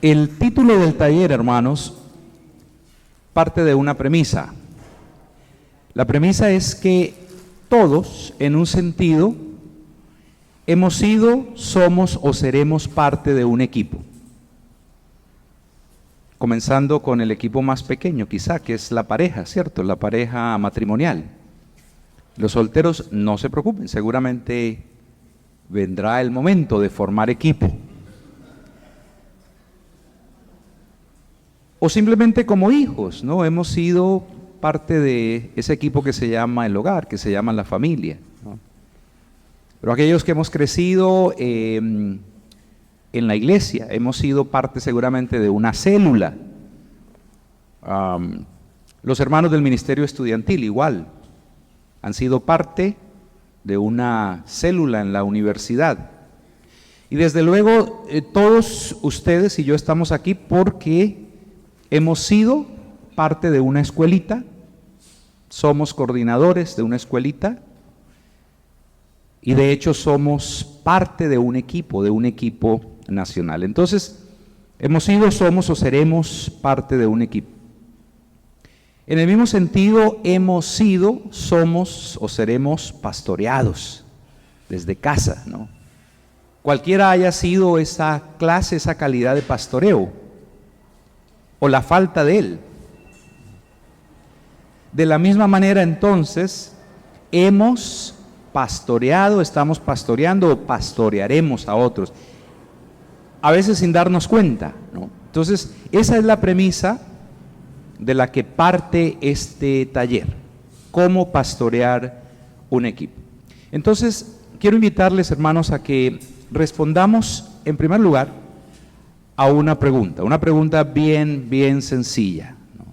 El título del taller, hermanos, parte de una premisa. La premisa es que todos, en un sentido, hemos sido, somos o seremos parte de un equipo. Comenzando con el equipo más pequeño, quizá, que es la pareja, ¿cierto? La pareja matrimonial. Los solteros, no se preocupen, seguramente vendrá el momento de formar equipo. O simplemente como hijos, ¿no? Hemos sido parte de ese equipo que se llama el hogar, que se llama la familia, ¿no? Pero aquellos que hemos crecido en la iglesia, hemos sido parte seguramente de una célula. Los hermanos del ministerio estudiantil igual, han sido parte de una célula en la universidad. Y desde luego todos ustedes y yo estamos aquí porque hemos sido parte de una escuelita, somos coordinadores de una escuelita y de hecho somos parte de un equipo nacional. Entonces, hemos sido, somos o seremos parte de un equipo. En el mismo sentido, hemos sido, somos o seremos pastoreados desde casa, ¿no? Cualquiera haya sido esa clase, esa calidad de pastoreo, o la falta de él. De la misma manera, entonces, hemos pastoreado, estamos pastoreando o pastorearemos a otros, a veces sin darnos cuenta, ¿no? Entonces, esa es la premisa de la que parte este taller, cómo pastorear un equipo. Entonces, quiero invitarles, hermanos, a que respondamos, en primer lugar, a una pregunta bien sencilla, ¿no?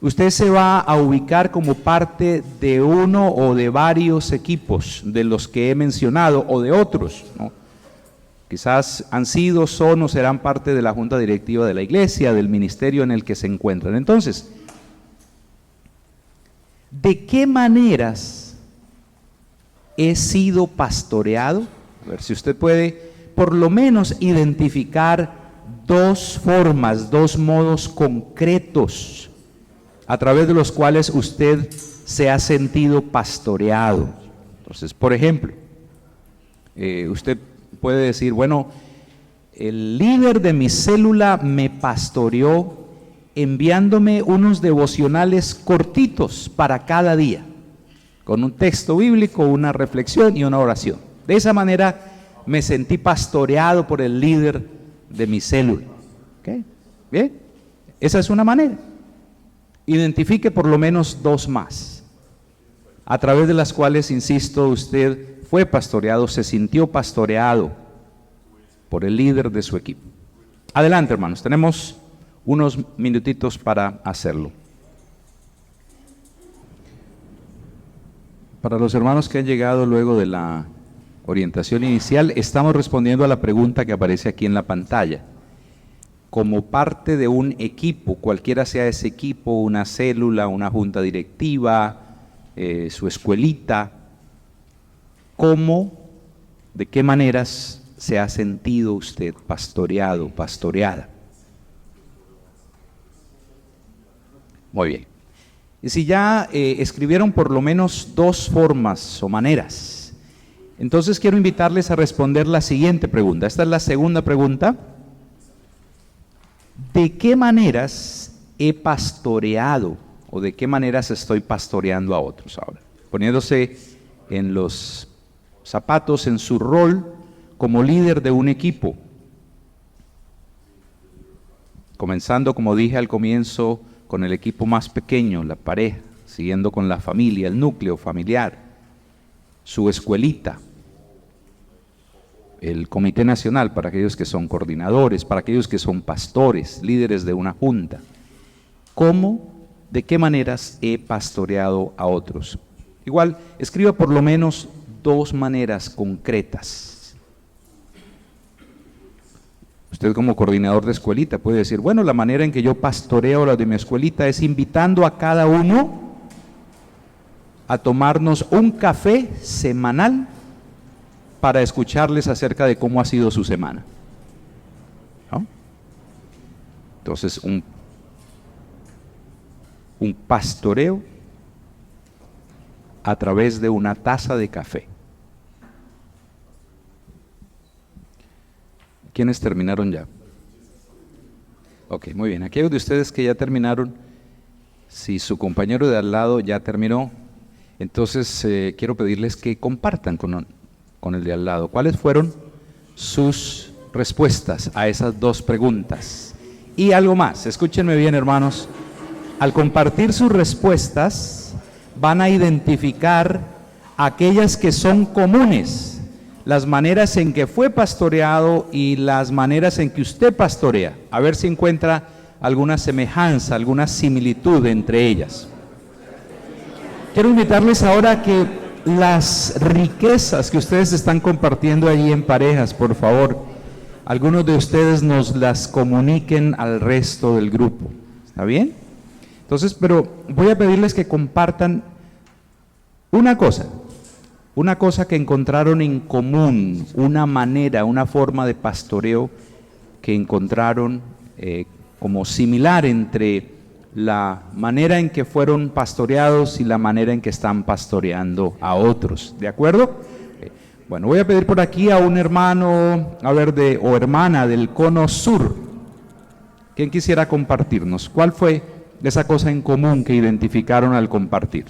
Usted se va a ubicar como parte de uno o de varios equipos de los que he mencionado o de otros, ¿no? Quizás han sido, son o serán parte de la junta directiva de la iglesia, del ministerio en el que se encuentran. Entonces, ¿de qué maneras he sido pastoreado? A ver si usted puede por lo menos identificar dos formas, dos modos concretos a través de los cuales usted se ha sentido pastoreado. Entonces, por ejemplo, usted puede decir, bueno, el líder de mi célula me pastoreó enviándome unos devocionales cortitos para cada día, con un texto bíblico, una reflexión y una oración. De esa manera me sentí pastoreado por el líder de mi célula. ¿Okay? Bien, esa es una manera. Identifique por lo menos dos más, a través de las cuales, insisto, usted fue pastoreado, se sintió pastoreado por el líder de su equipo. Adelante, hermanos, tenemos unos minutitos para hacerlo. Para los hermanos que han llegado luego de la orientación inicial, estamos respondiendo a la pregunta que aparece aquí en la pantalla. Como parte de un equipo, cualquiera sea ese equipo, una célula, una junta directiva, su escuelita, ¿cómo, de qué maneras se ha sentido usted pastoreado, pastoreada? Muy bien. Y si ya escribieron por lo menos dos formas o maneras, entonces quiero invitarles a responder la siguiente pregunta. Esta es la segunda pregunta. ¿De qué maneras he pastoreado o de qué maneras estoy pastoreando a otros ahora? Poniéndose en los zapatos, en su rol como líder de un equipo. Comenzando, como dije al comienzo, con el equipo más pequeño, la pareja, siguiendo con la familia, el núcleo familiar, su escuelita, el comité nacional para aquellos que son coordinadores, para aquellos que son pastores, líderes de una junta. ¿Cómo, de qué maneras he pastoreado a otros? Igual, escriba por lo menos dos maneras concretas. Usted como coordinador de escuelita puede decir, bueno, la manera en que yo pastoreo a los de mi escuelita es invitando a cada uno a tomarnos un café semanal para escucharles acerca de cómo ha sido su semana, ¿no? Entonces, un pastoreo a través de una taza de café. ¿Quiénes terminaron ya? Ok, muy bien. Aquellos de ustedes que ya terminaron, si su compañero de al lado ya terminó, entonces quiero pedirles que compartan con el de al lado. ¿Cuáles fueron sus respuestas a esas dos preguntas? Y algo más, escúchenme bien, hermanos. Al compartir sus respuestas, van a identificar aquellas que son comunes, las maneras en que fue pastoreado y las maneras en que usted pastorea. A ver si encuentra alguna semejanza, alguna similitud entre ellas. Quiero invitarles ahora a que las riquezas que ustedes están compartiendo allí en parejas, por favor, algunos de ustedes nos las comuniquen al resto del grupo. ¿Está bien? Entonces, pero voy a pedirles que compartan una cosa que encontraron en común, una manera, una forma de pastoreo que encontraron como similar entre la manera en que fueron pastoreados y la manera en que están pastoreando a otros. ¿De acuerdo? Bueno, voy a pedir por aquí a un hermano, o hermana del cono sur. ¿Quién quisiera compartirnos? ¿Cuál fue esa cosa en común que identificaron al compartir?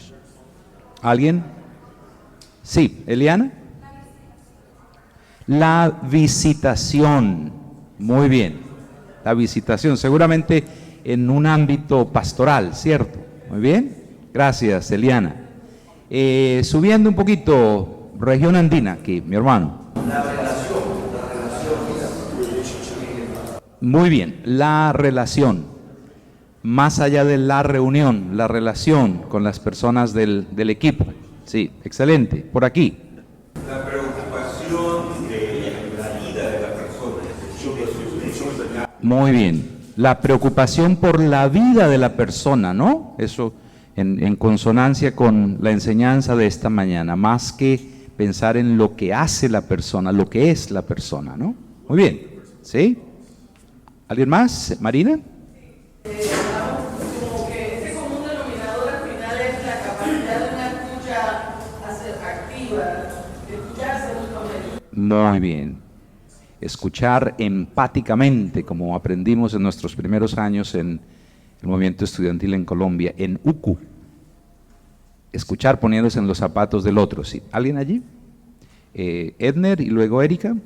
¿Alguien? Sí, Eliana. La visitación. Muy bien. La visitación, seguramente en un ámbito pastoral, ¿cierto? Muy bien. Gracias, Eliana. Subiendo un poquito, región andina, aquí, mi hermano. La relación. Muy bien, la relación. Más allá de la reunión, la relación con las personas del equipo. Sí, excelente. Por aquí. La preocupación de la vida de la persona. Muy bien. La preocupación por la vida de la persona, ¿no? Eso en consonancia con la enseñanza de esta mañana, más que pensar en lo que hace la persona, lo que es la persona, ¿no? Muy bien. ¿Sí? ¿Alguien más? ¿Marina? Como que ese común denominador al final es la capacidad de una escucha activa, de escucharse mutuamente. Muy bien. Escuchar empáticamente, como aprendimos en nuestros primeros años en el movimiento estudiantil en Colombia, en UCU. Escuchar poniéndose en los zapatos del otro. ¿Sí? ¿Alguien allí? Edner y luego Erika.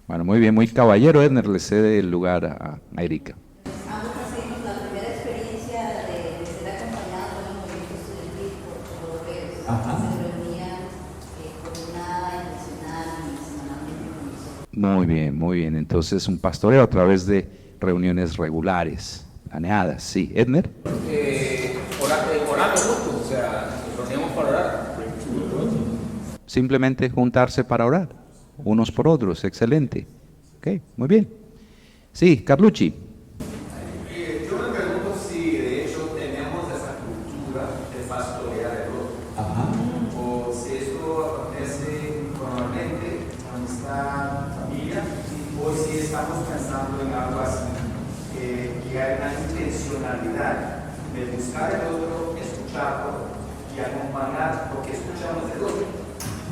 Bueno, muy bien, muy caballero. Edner le cede el lugar a Erika. Ambos recibimos la primera experiencia de ser acompañados en el movimiento estudiantil por europeos. Se reunían coordinada, intencional y semanalmente con nosotros. Muy bien. Entonces, un pastoreo a través de reuniones regulares, planeadas. Sí, Edner. Orando juntos, o sea, nos reuníamos para orar. Simplemente juntarse para orar, unos por otros, excelente. Ok, muy bien. Sí, Carlucci. Yo me pregunto si de hecho tenemos esa cultura de pastorear el otro. O si esto acontece normalmente cuando está en familia, o si estamos pensando en algo así, que hay una intencionalidad de buscar el otro, escucharlo y acompañar lo que escuchamos del otro.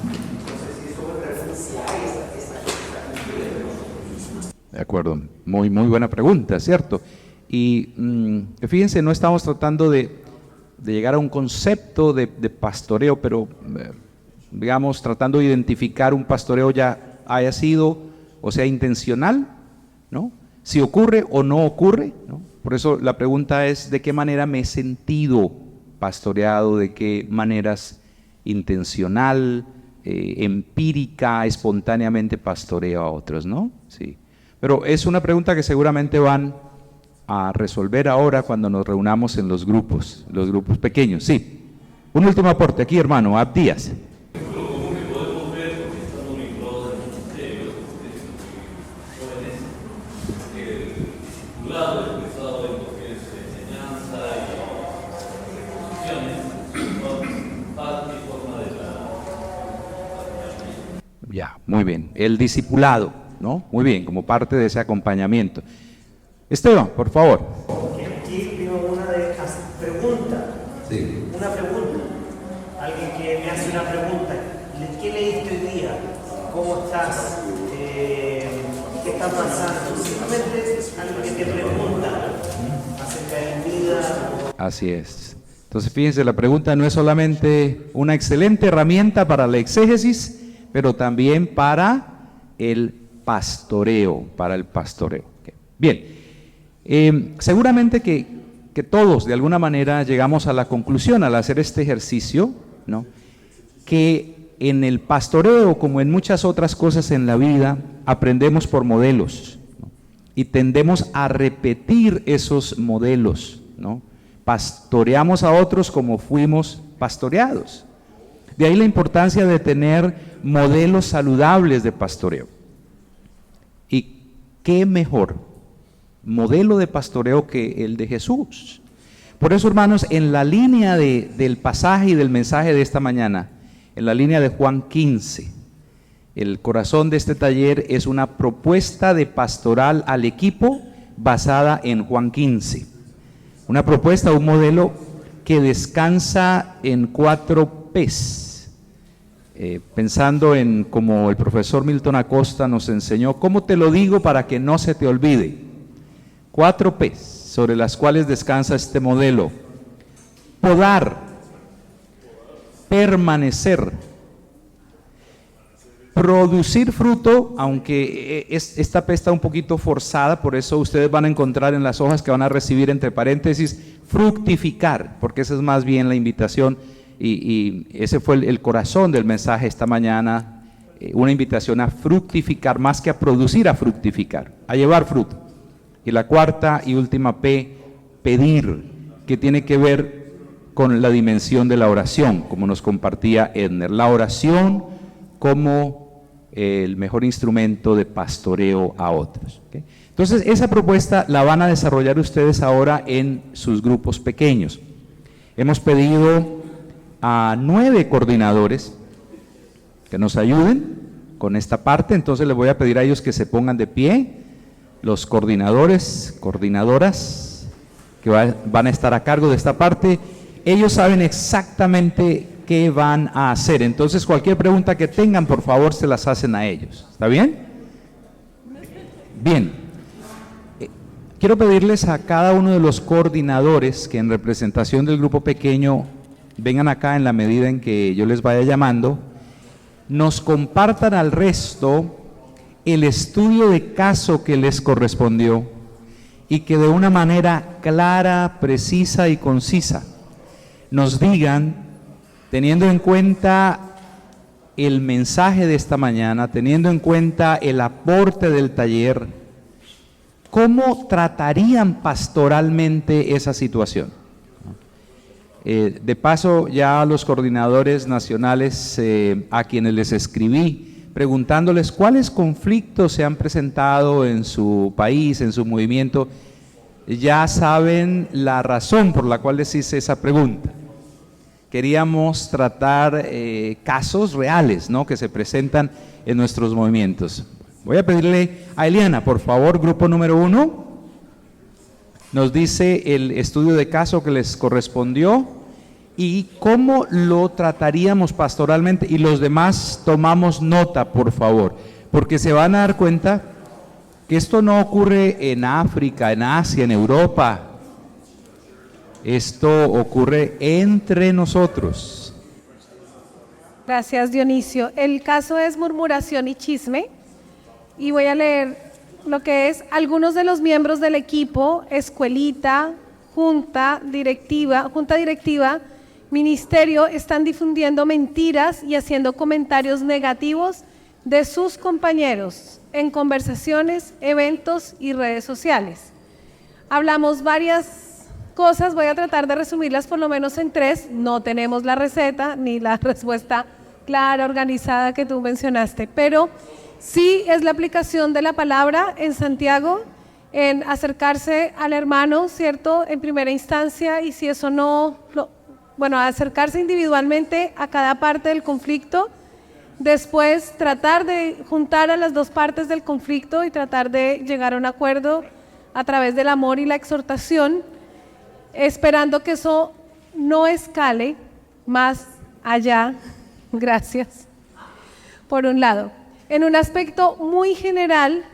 Entonces, si esto me pregunta si hay esta cultura de nosotros. De acuerdo, muy buena pregunta, ¿cierto? Y fíjense, no estamos tratando de llegar a un concepto de pastoreo, pero digamos, tratando de identificar un pastoreo ya haya sido, o sea, intencional, ¿no? Si ocurre o no ocurre, ¿no? Por eso la pregunta es, ¿de qué manera me he sentido pastoreado? ¿De qué maneras intencional, empírica, espontáneamente pastoreo a otros, ¿no? Sí. Pero es una pregunta que seguramente van a resolver ahora cuando nos reunamos en los grupos pequeños. Sí. Un último aporte aquí, hermano, Abdías. Ya, muy bien. El discipulado. ¿no? Muy bien, como parte de ese acompañamiento. Esteban, por favor. Aquí vino una pregunta. Sí. Una pregunta. Alguien que me hace una pregunta. ¿Qué leíste hoy día? ¿Cómo estás? ¿Qué está pasando? Simplemente es algo que te pregunta acerca de mi vida. Así es. Entonces, fíjense, la pregunta no es solamente una excelente herramienta para la exégesis, pero también para el pastoreo, Okay. Bien, seguramente que todos de alguna manera llegamos a la conclusión al hacer este ejercicio, ¿no?, que en el pastoreo, como en muchas otras cosas en la vida, aprendemos por modelos, ¿no?, y tendemos a repetir esos modelos, ¿no? Pastoreamos a otros como fuimos pastoreados. De ahí la importancia de tener modelos saludables de pastoreo. ¿Y qué mejor modelo de pastoreo que el de Jesús? Por eso, hermanos, en la línea del pasaje y del mensaje de esta mañana, en la línea de Juan 15, el corazón de este taller es una propuesta de pastoral al equipo basada en Juan 15. Una propuesta, un modelo que descansa en 4 P's. Pensando en como el profesor Milton Acosta nos enseñó, ¿cómo te lo digo para que no se te olvide? 4 P's sobre las cuales descansa este modelo: podar, permanecer, producir fruto, aunque esta P está un poquito forzada, por eso ustedes van a encontrar en las hojas que van a recibir entre paréntesis, fructificar, porque esa es más bien la invitación y ese fue el corazón del mensaje esta mañana, una invitación a fructificar, más que a producir, a fructificar, a llevar fruto. Y la cuarta y última P, pedir, que tiene que ver con la dimensión de la oración, como nos compartía Edner, la oración como el mejor instrumento de pastoreo a otros. ¿Okay? Entonces, esa propuesta la van a desarrollar ustedes ahora en sus grupos pequeños. Hemos pedido a 9 coordinadores que nos ayuden con esta parte, entonces les voy a pedir a ellos que se pongan de pie, los coordinadores, coordinadoras, que van a estar a cargo de esta parte. Ellos saben exactamente qué van a hacer, entonces cualquier pregunta que tengan, por favor, se las hacen a ellos. ¿Está bien? Bien. Quiero pedirles a cada uno de los coordinadores que en representación del grupo pequeño vengan acá en la medida en que yo les vaya llamando, nos compartan al resto el estudio de caso que les correspondió y que de una manera clara, precisa y concisa nos digan, teniendo en cuenta el mensaje de esta mañana, teniendo en cuenta el aporte del taller, ¿cómo tratarían pastoralmente esa situación? De paso, ya a los coordinadores nacionales a quienes les escribí, preguntándoles cuáles conflictos se han presentado en su país, en su movimiento, ya saben la razón por la cual les hice esa pregunta. Queríamos tratar casos reales, ¿no?, que se presentan en nuestros movimientos. Voy a pedirle a Eliana, por favor, grupo número 1, nos dice el estudio de caso que les correspondió y cómo lo trataríamos pastoralmente, y los demás tomamos nota, por favor, porque se van a dar cuenta que esto no ocurre en África, en Asia, en Europa. Esto ocurre entre nosotros. Gracias, Dionisio. El caso es murmuración y chisme, y voy a leer lo que es: algunos de los miembros del equipo, escuelita, junta directiva, ministerio, están difundiendo mentiras y haciendo comentarios negativos de sus compañeros en conversaciones, eventos y redes sociales. Hablamos varias cosas, voy a tratar de resumirlas por lo menos en 3, no tenemos la receta ni la respuesta clara, organizada que tú mencionaste, pero sí es la aplicación de la palabra en Santiago, en acercarse al hermano, ¿cierto?, en primera instancia, y si eso no, acercarse individualmente a cada parte del conflicto Después, tratar de juntar a las dos partes del conflicto y tratar de llegar a un acuerdo a través del amor y la exhortación, esperando que eso no escale más allá. Gracias. Por un lado. En un aspecto muy general,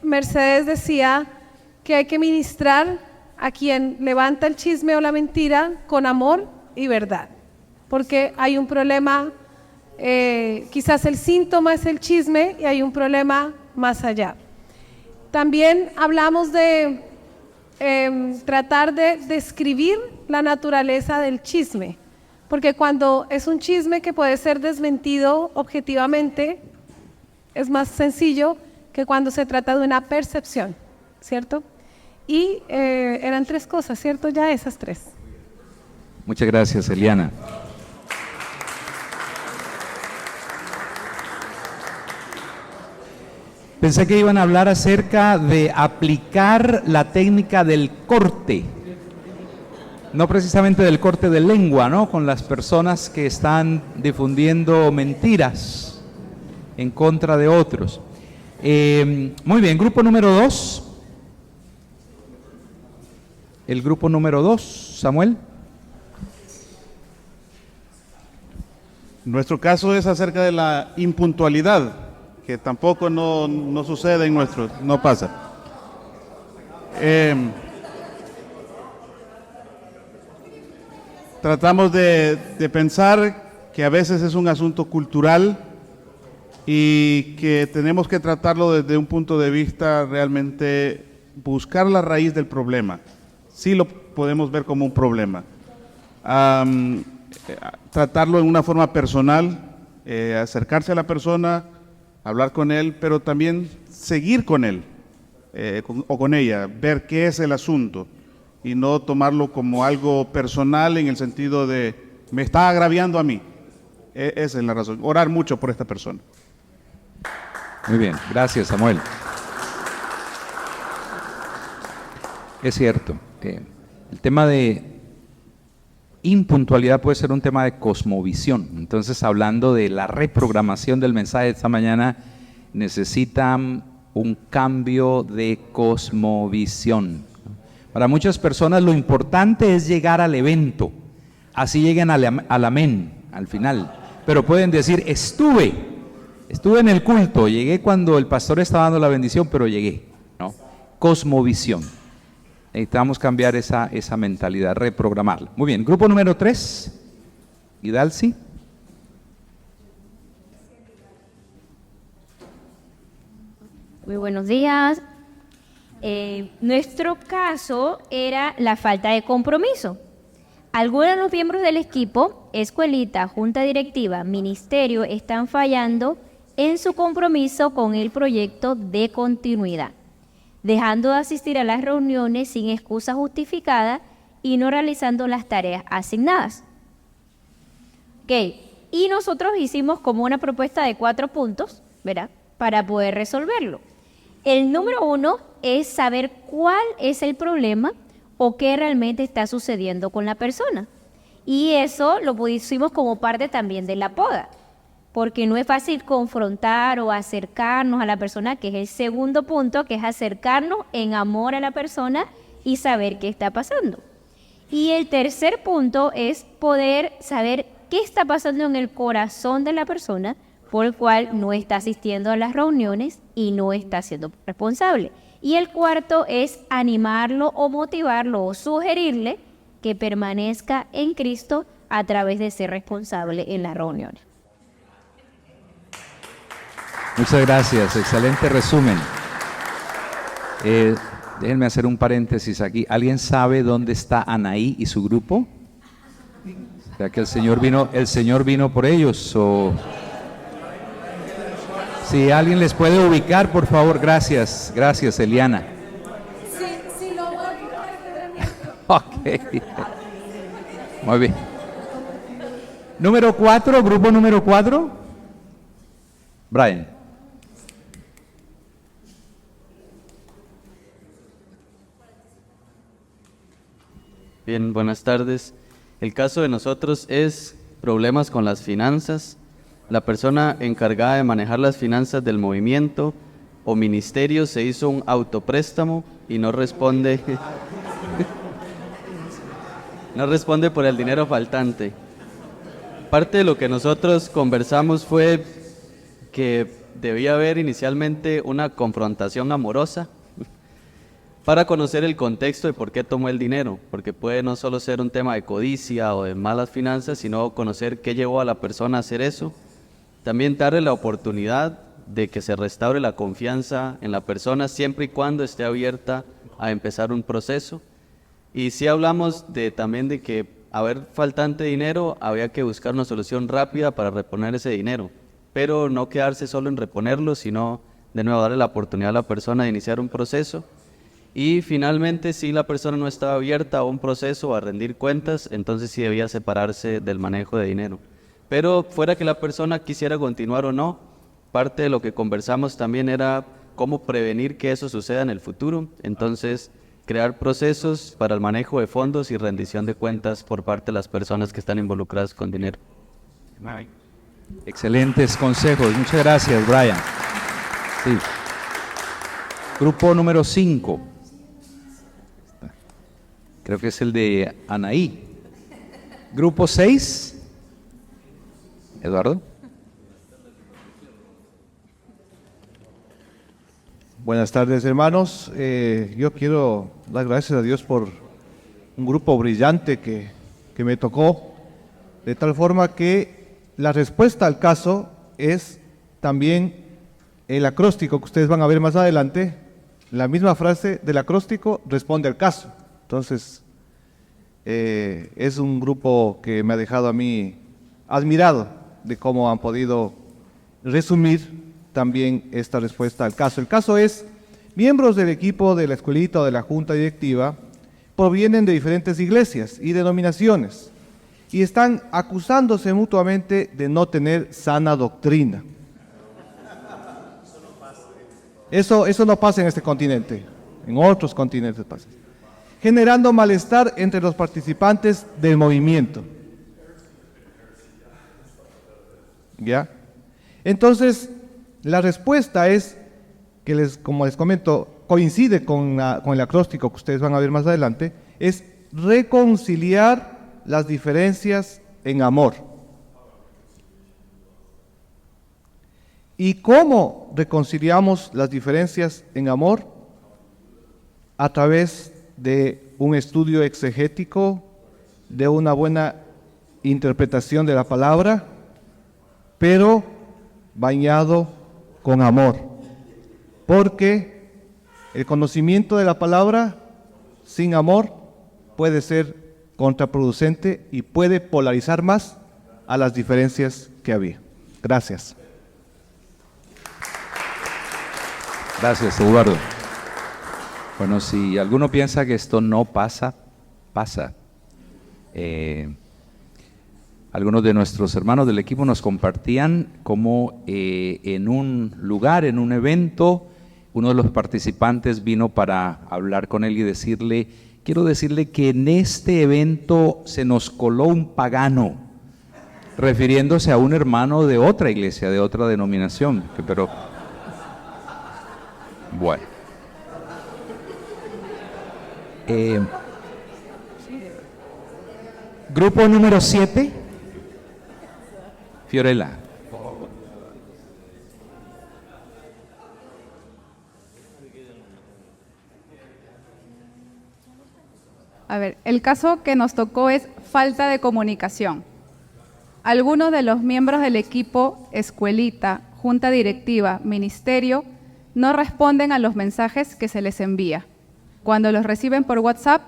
Mercedes decía que hay que ministrar a quien levanta el chisme o la mentira con amor y verdad, porque hay un problema, quizás el síntoma es el chisme y hay un problema más allá. También hablamos de tratar de describir la naturaleza del chisme, porque cuando es un chisme que puede ser desmentido objetivamente, es más sencillo que cuando se trata de una percepción, ¿cierto? Y eran tres cosas, ¿cierto? Ya esas tres. Muchas gracias, Eliana. Pensé que iban a hablar acerca de aplicar la técnica del corte, no precisamente del corte de lengua, ¿no? Con las personas que están difundiendo mentiras en contra de otros. Muy bien, grupo número 2. El grupo número 2, Samuel. Nuestro caso es acerca de la impuntualidad, que tampoco no sucede en nuestro, no pasa. Tratamos de pensar que a veces es un asunto cultural y que tenemos que tratarlo desde un punto de vista realmente buscar la raíz del problema. Sí lo podemos ver como un problema. Tratarlo en una forma personal, acercarse a la persona, hablar con él, pero también seguir con él o con ella, ver qué es el asunto y no tomarlo como algo personal en el sentido de me está agraviando a mí. Esa es la razón, orar mucho por esta persona. Muy bien, gracias, Samuel. Es cierto, el tema de impuntualidad puede ser un tema de cosmovisión. Entonces, hablando de la reprogramación del mensaje de esta mañana, necesitan un cambio de cosmovisión. Para muchas personas lo importante es llegar al evento, así lleguen al amén, al final. Pero pueden decir, estuve en el culto, llegué cuando el pastor estaba dando la bendición, pero llegué, ¿no? Cosmovisión. Necesitamos cambiar esa mentalidad, reprogramarla. Muy bien, grupo número 3, Hidalci. Muy buenos días. Nuestro caso era la falta de compromiso. Algunos de los miembros del equipo, escuelita, junta directiva, ministerio, están fallando en su compromiso con el proyecto de continuidad, dejando de asistir a las reuniones sin excusa justificada y no realizando las tareas asignadas. Y nosotros hicimos como una propuesta de 4 puntos, ¿verdad?, para poder resolverlo. El número 1 es saber cuál es el problema o qué realmente está sucediendo con la persona. Y eso lo pusimos como parte también de la poda, porque no es fácil confrontar o acercarnos a la persona, que es el segundo punto, que es acercarnos en amor a la persona y saber qué está pasando. Y el tercer punto es poder saber qué está pasando en el corazón de la persona por el cual no está asistiendo a las reuniones y no está siendo responsable. Y el cuarto es animarlo o motivarlo o sugerirle que permanezca en Cristo a través de ser responsable en las reuniones. Muchas gracias, excelente resumen. Déjenme hacer un paréntesis aquí. ¿Alguien sabe dónde está Anaí y su grupo? O sea que el Señor vino por ellos. O si alguien les puede ubicar, por favor, gracias, Eliana. Sí, lo voy a Ok. Muy bien. Número 4, grupo número 4. Brian. Bien, buenas tardes. El caso de nosotros es problemas con las finanzas. la persona encargada de manejar las finanzas del movimiento o ministerio se hizo un autopréstamo y no responde, no responde por el dinero faltante. Parte de lo que nosotros conversamos fue que debía haber inicialmente una confrontación amorosa para conocer el contexto de por qué tomó el dinero, porque puede no solo ser un tema de codicia o de malas finanzas, sino conocer qué llevó a la persona a hacer eso. También darle la oportunidad de que se restaure la confianza en la persona siempre y cuando esté abierta a empezar un proceso. Y sí hablamos también de que haber faltante dinero, había que buscar una solución rápida para reponer ese dinero, pero no quedarse solo en reponerlo, sino de nuevo darle la oportunidad a la persona de iniciar un proceso. Y finalmente, si la persona no estaba abierta a un proceso o a rendir cuentas, entonces sí debía separarse del manejo de dinero. Pero fuera que la persona quisiera continuar o no, parte de lo que conversamos también era cómo prevenir que eso suceda en el futuro. Entonces, crear procesos para el manejo de fondos y rendición de cuentas por parte de las personas que están involucradas con dinero. Excelentes consejos. Muchas gracias, Brian. Sí. Grupo número 5. Creo que es el de Anaí. Grupo 6. Eduardo. Buenas tardes, hermanos. Yo quiero dar gracias a Dios por un grupo brillante que me tocó, de tal forma que la respuesta al caso es también el acróstico que ustedes van a ver más adelante. La misma frase del acróstico responde al caso. Entonces, es un grupo que me ha dejado a mí admirado de cómo han podido resumir también esta respuesta al caso. El caso es: miembros del equipo de la escuelita o de la junta directiva provienen de diferentes iglesias y denominaciones y están acusándose mutuamente de no tener sana doctrina. Eso no pasa en este continente, en otros continentes pasa, generando malestar entre los participantes del movimiento. ¿Ya? Entonces, la respuesta es que, como les comento, coincide con el acróstico que ustedes van a ver más adelante, es reconciliar las diferencias en amor. ¿Y cómo reconciliamos las diferencias en amor? A través de un estudio exegético, de una buena interpretación de la palabra, pero bañado con amor, porque el conocimiento de la palabra sin amor puede ser contraproducente y puede polarizar más a las diferencias que había. Gracias. Gracias, Eduardo. Bueno, si alguno piensa que esto no pasa, pasa. Algunos de nuestros hermanos del equipo nos compartían cómo en un lugar, en un evento, uno de los participantes vino para hablar con él y decirle: quiero decirle que en este evento se nos coló un pagano, refiriéndose a un hermano de otra iglesia, de otra denominación, pero bueno. Grupo número 7. Fiorella. A ver, el caso que nos tocó es falta de comunicación. Algunos de los miembros del equipo, escuelita, junta directiva, ministerio, no responden a los mensajes que se les envía. Cuando los reciben por WhatsApp,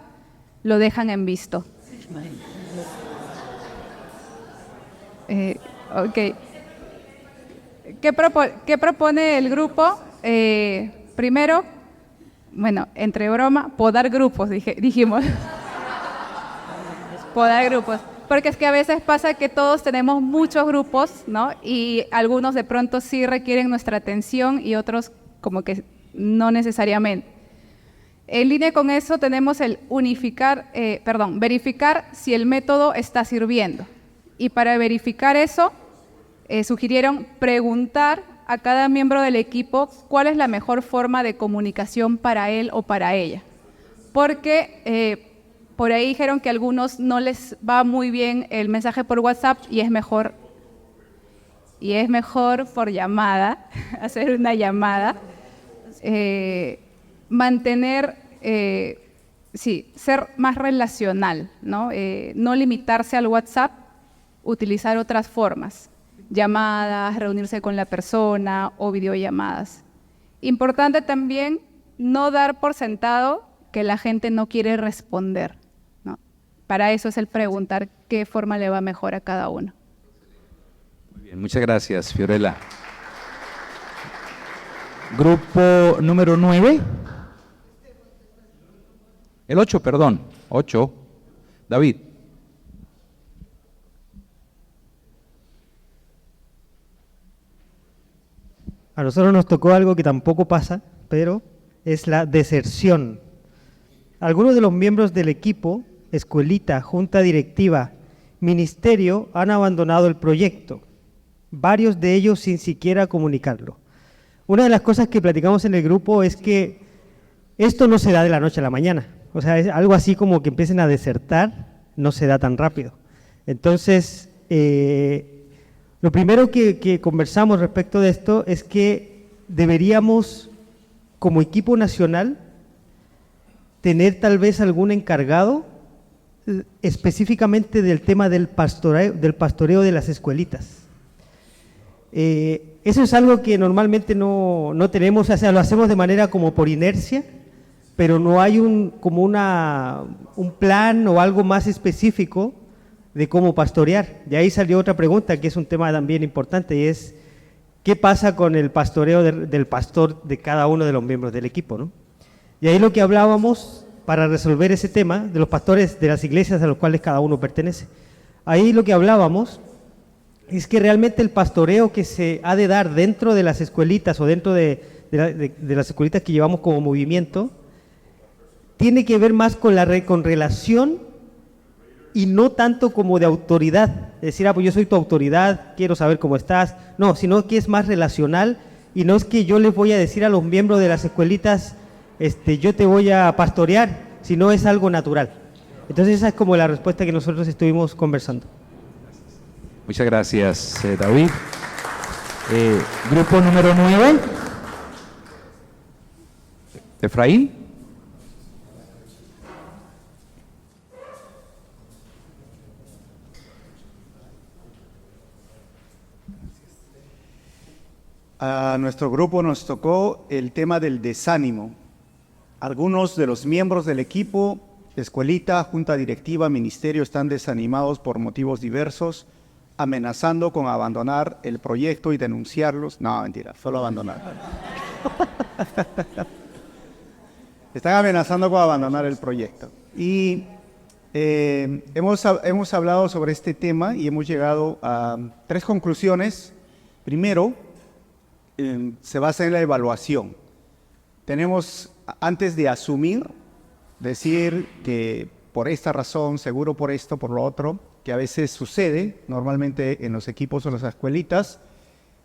lo dejan en visto. Ok. ¿Qué propone el grupo? Primero, bueno, entre broma, podar grupos, dijimos. Podar grupos. Porque es que a veces pasa que todos tenemos muchos grupos, ¿no? Y algunos de pronto sí requieren nuestra atención y otros como que no necesariamente. En línea con eso tenemos el verificar si el método está sirviendo. Y para verificar eso, sugirieron preguntar a cada miembro del equipo cuál es la mejor forma de comunicación para él o para ella. Porque por ahí dijeron que a algunos no les va muy bien el mensaje por WhatsApp y es mejor por llamada, hacer una llamada, mantener, ser más relacional, ¿no? No limitarse al WhatsApp, utilizar otras formas, llamadas, reunirse con la persona o videollamadas. Importante también no dar por sentado que la gente no quiere responder, ¿no? Para eso es el preguntar qué forma le va mejor a cada uno. Muy bien, muchas gracias, Fiorella. Grupo número 9. El 8, perdón. 8. David. A nosotros nos tocó algo que tampoco pasa, pero es la deserción. Algunos de los miembros del equipo, escuelita, junta directiva, ministerio, han abandonado el proyecto. Varios de ellos sin siquiera comunicarlo. Una de las cosas que platicamos en el grupo es que esto no se da de la noche a la mañana. O sea, es algo así como que empiecen a desertar, no se da tan rápido. Entonces, lo primero que conversamos respecto de esto es que deberíamos, como equipo nacional, tener tal vez algún encargado específicamente del tema del pastoreo de las escuelitas. Eso es algo que normalmente no tenemos, o sea, lo hacemos de manera como por inercia, pero no hay un plan o algo más específico de cómo pastorear. De ahí salió otra pregunta que es un tema también importante y es ¿qué pasa con el pastoreo del pastor de cada uno de los miembros del equipo, ¿no? Y ahí lo que hablábamos para resolver ese tema de los pastores de las iglesias a los cuales cada uno pertenece. Ahí lo que hablábamos es que realmente el pastoreo que se ha de dar dentro de las escuelitas o dentro de las escuelitas que llevamos como movimiento tiene que ver más con con relación y no tanto como de autoridad. Es decir, pues yo soy tu autoridad, quiero saber cómo estás. No, sino que es más relacional y no es que yo les voy a decir a los miembros de las escuelitas yo te voy a pastorear, sino es algo natural. Entonces esa es como la respuesta que nosotros estuvimos conversando. Muchas gracias, David. Grupo número 9. Efraín. A nuestro grupo nos tocó el tema del desánimo. Algunos de los miembros del equipo, escuelita, junta directiva, ministerio, están desanimados por motivos diversos, amenazando con abandonar el proyecto y denunciarlos. No, mentira, solo abandonar. Están amenazando con abandonar el proyecto. Y hemos hablado sobre este tema y hemos llegado a 3 conclusiones. Primero, se basa en la evaluación. Tenemos, antes de asumir, decir que por esta razón, seguro por esto, por lo otro, que a veces sucede, normalmente en los equipos o las escuelitas,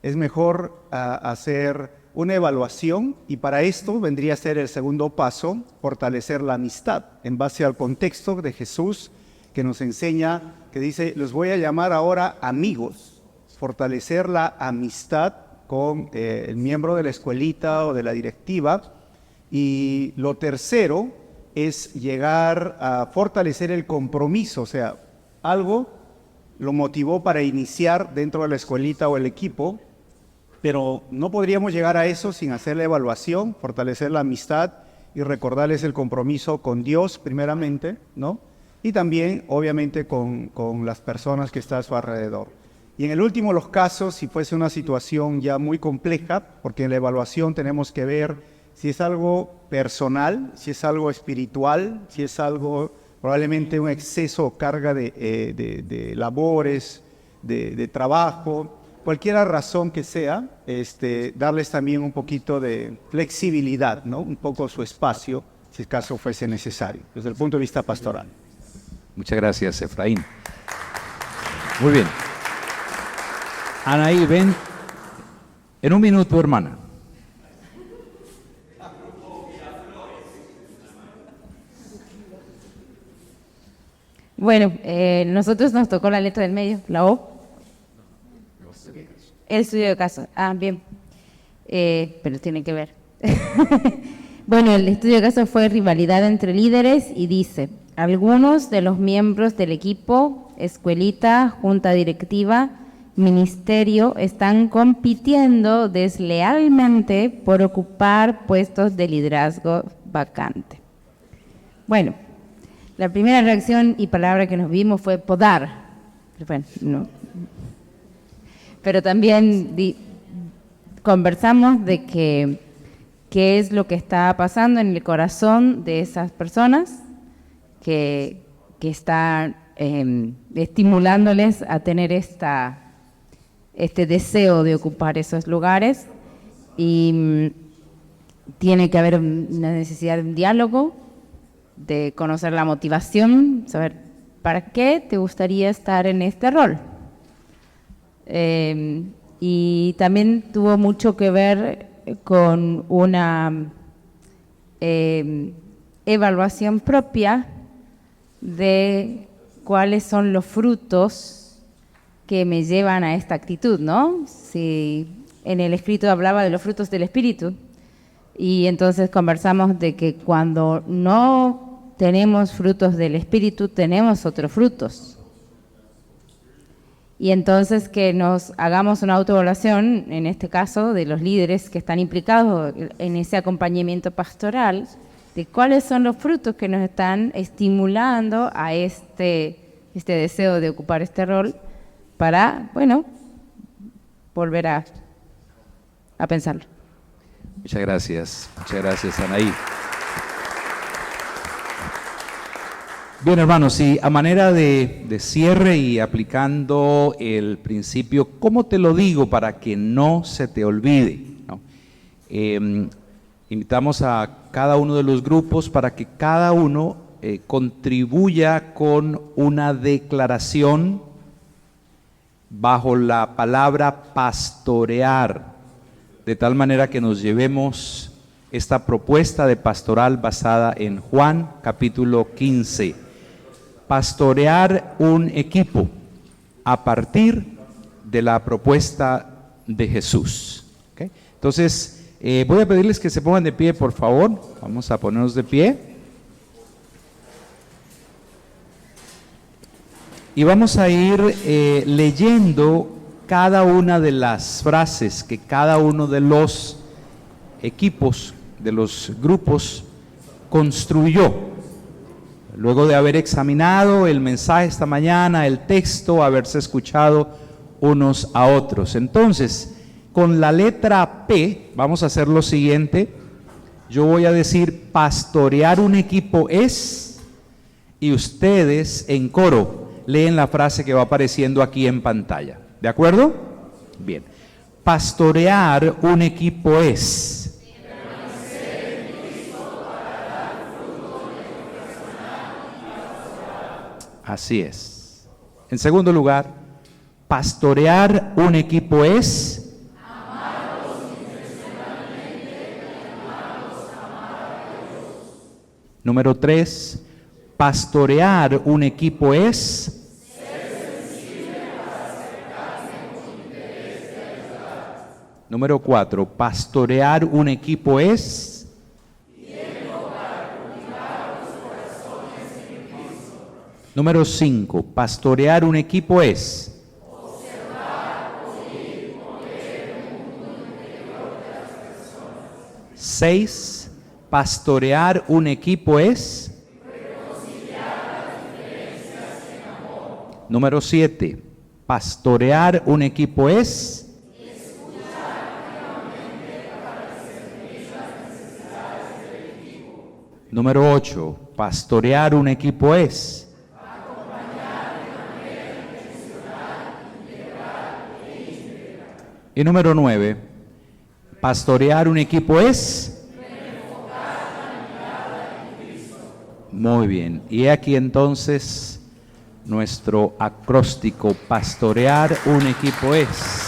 es mejor hacer una evaluación y para esto vendría a ser el segundo paso, fortalecer la amistad, en base al contexto de Jesús que nos enseña, que dice, los voy a llamar ahora amigos, fortalecer la amistad con el miembro de la escuelita o de la directiva. Y lo tercero es llegar a fortalecer el compromiso, o sea, algo lo motivó para iniciar dentro de la escuelita o el equipo, pero no podríamos llegar a eso sin hacer la evaluación, fortalecer la amistad y recordarles el compromiso con Dios primeramente, ¿no? Y también, obviamente, con las personas que están a su alrededor. Y en el último de los casos, si fuese una situación ya muy compleja, porque en la evaluación tenemos que ver si es algo personal, si es algo espiritual, si es algo probablemente un exceso o carga de labores, de trabajo, cualquier razón que sea, darles también un poquito de flexibilidad, ¿no? Un poco su espacio, si el caso fuese necesario, desde el punto de vista pastoral. Muchas gracias, Efraín. Muy bien. Anaí, ven. En un minuto, hermana. Bueno, nosotros nos tocó la letra del medio, la O. El estudio de caso. Ah, bien. Pero tiene que ver. Bueno, el estudio de caso fue rivalidad entre líderes y dice: algunos de los miembros del equipo, escuelita, junta directiva, ministerio, están compitiendo deslealmente por ocupar puestos de liderazgo vacante. Bueno, la primera reacción y palabra que nos vimos fue podar. Bueno, no. Pero también conversamos de qué es lo que está pasando en el corazón de esas personas que está estimulándoles a tener este deseo de ocupar esos lugares, y tiene que haber una necesidad de un diálogo, de conocer la motivación, saber para qué te gustaría estar en este rol. Y también tuvo mucho que ver con una evaluación propia de cuáles son los frutos que me llevan a esta actitud, ¿no? Si en el escrito hablaba de los frutos del Espíritu, y entonces conversamos de que cuando no tenemos frutos del Espíritu, tenemos otros frutos. Y entonces que nos hagamos una autoevaluación, en este caso, de los líderes que están implicados en ese acompañamiento pastoral, de cuáles son los frutos que nos están estimulando a este deseo de ocupar este rol, para, bueno, volver a pensarlo. Muchas gracias, Anaí. Bien, hermanos, y a manera de cierre y aplicando el principio, ¿cómo te lo digo para que no se te olvide? ¿No? Invitamos a cada uno de los grupos para que cada uno contribuya con una declaración bajo la palabra pastorear, de tal manera que nos llevemos esta propuesta de pastoral basada en Juan capítulo 15. Pastorear un equipo a partir de la propuesta de Jesús. ¿Okay? Entonces, voy a pedirles que se pongan de pie, por favor. Vamos a ponernos de pie. Y vamos a ir leyendo cada una de las frases que cada uno de los equipos, de los grupos, construyó. Luego de haber examinado el mensaje esta mañana, el texto, haberse escuchado unos a otros. Entonces, con la letra P, vamos a hacer lo siguiente. Yo voy a decir: pastorear un equipo es, y ustedes en coro leen la frase que va apareciendo aquí en pantalla. ¿De acuerdo? Bien. Pastorear un equipo es. Así es. En segundo lugar, pastorear un equipo es. Amarlos intencionalmente y llamarlos a amar a Dios. Número 3, pastorear un equipo es. Número 4, pastorear un equipo es. Número 5, pastorear un equipo es. Observar, oír, poner el mundo interior de las personas. 6, pastorear un equipo es. Reconciliar las diferencias en amor. Número 7, pastorear un equipo es. Número 8, pastorear un equipo es. Acompañar de manera intencional, integral e íntegra. Y número 9, pastorear un equipo es. Reenfocar la mirada en Cristo. Muy bien, y aquí entonces nuestro acróstico: pastorear un equipo es.